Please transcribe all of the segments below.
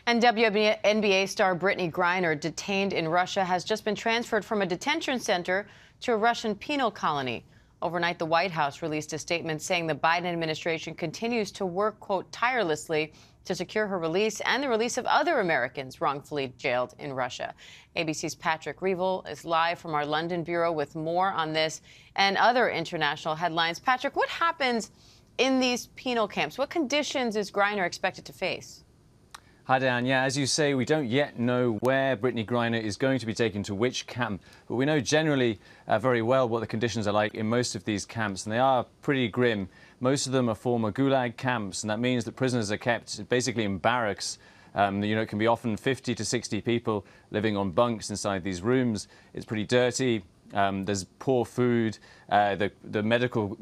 And WNBA star Brittney Griner, detained in Russia, has just been transferred from a detention center to a Russian penal colony. Overnight, the White House released a statement saying the Biden administration continues to work, quote, tirelessly to secure her release and the release of other Americans wrongfully jailed in Russia. ABC's Patrick Reevell is live from our London bureau with more on this and other international headlines. Patrick, what happens in these penal camps? What conditions is Griner expected to face? Hi, Dan. Yeah, as you say, we don't yet know where Brittney Griner is going to be taken to which camp, but we know generally very well what the conditions are like in most of these camps, and they are pretty grim. Most of them are former gulag camps, and that means that prisoners are kept basically in barracks. It can be often 50 to 60 people living on bunks inside these rooms. It's pretty dirty. There's poor food. The medical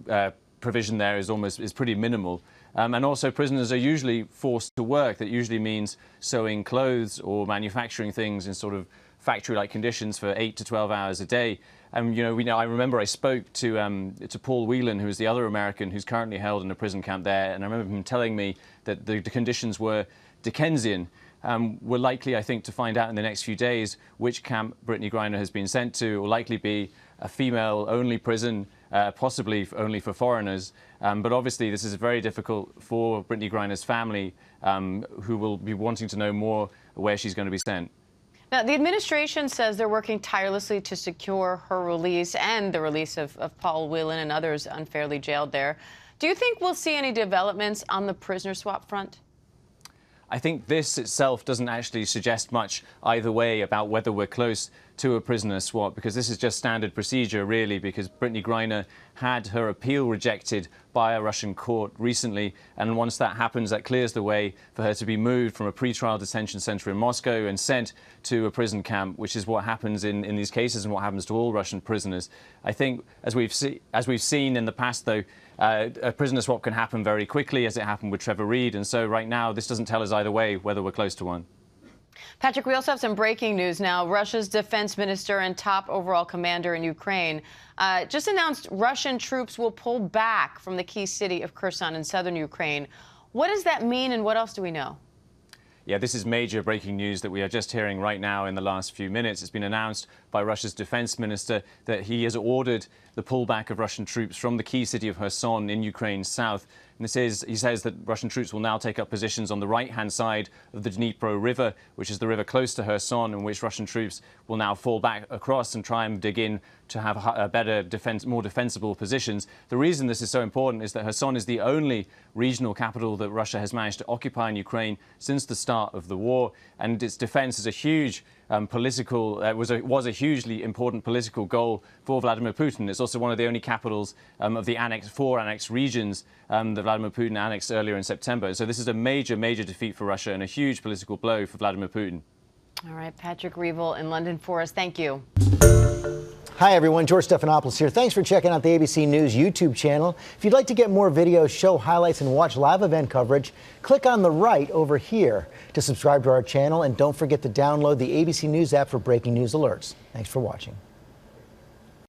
provision there is pretty minimal. And also prisoners are usually forced to work. That usually means sewing clothes or manufacturing things in sort of factory-like conditions for 8 to 12 hours a day. And I remember I spoke to Paul Whelan, who is the other American who's currently held in a prison camp there, and I remember him telling me that the conditions were Dickensian. We're likely, I think, to find out in the next few days which camp Brittney Griner has been sent to. It will likely be a female-only prison, possibly only for foreigners. But obviously, this is very difficult for Brittney Griner's family, who will be wanting to know more where she's going to be sent. Now, the administration says they're working tirelessly to secure her release and the release of Paul Whelan and others unfairly jailed there. Do you think we'll see any developments on the prisoner swap front? I think this itself doesn't actually suggest much either way about whether we're close to a prisoner swap, because this is just standard procedure, really, because Brittney Griner had her appeal rejected by a Russian court recently, and once that happens, that clears the way for her to be moved from a pretrial detention center in Moscow and sent to a prison camp, which is what happens in these cases and what happens to all Russian prisoners. I think, as we've seen in the past, though, a prisoner swap can happen very quickly, as it happened with Trevor Reed, and so right now this doesn't tell us either way whether we're close to one. Patrick, we also have some breaking news now. Russia's defense minister and top overall commander in Ukraine just announced Russian troops will pull back from the key city of Kherson in southern Ukraine. What does that mean, and what else do we know? Yeah, this is major breaking news that we are just hearing right now in the last few minutes. It's been announced by Russia's defense minister that he has ordered the pullback of Russian troops from the key city of Kherson in Ukraine's south. And he says that Russian troops will now take up positions on the right-hand side of the Dnipro River, which is the river close to Kherson, in which Russian troops will now fall back across and try and dig in to have a better more defensible positions. The reason this is so important is that Kherson is the only regional capital that Russia has managed to occupy in Ukraine since the start of the war, and its defense is a huge was a hugely important political goal for Vladimir Putin. It's also one of the only capitals of the four annexed regions that Vladimir Putin annexed earlier in September. So this is a major, major defeat for Russia and a huge political blow for Vladimir Putin. All right, Patrick Reevell in London for us. Thank you. Hi, everyone. George Stephanopoulos here. Thanks for checking out the ABC News YouTube channel. If you'd like to get more videos, show highlights, and watch live event coverage, click on the right over here to subscribe to our channel. And don't forget to download the ABC News app for breaking news alerts. Thanks for watching.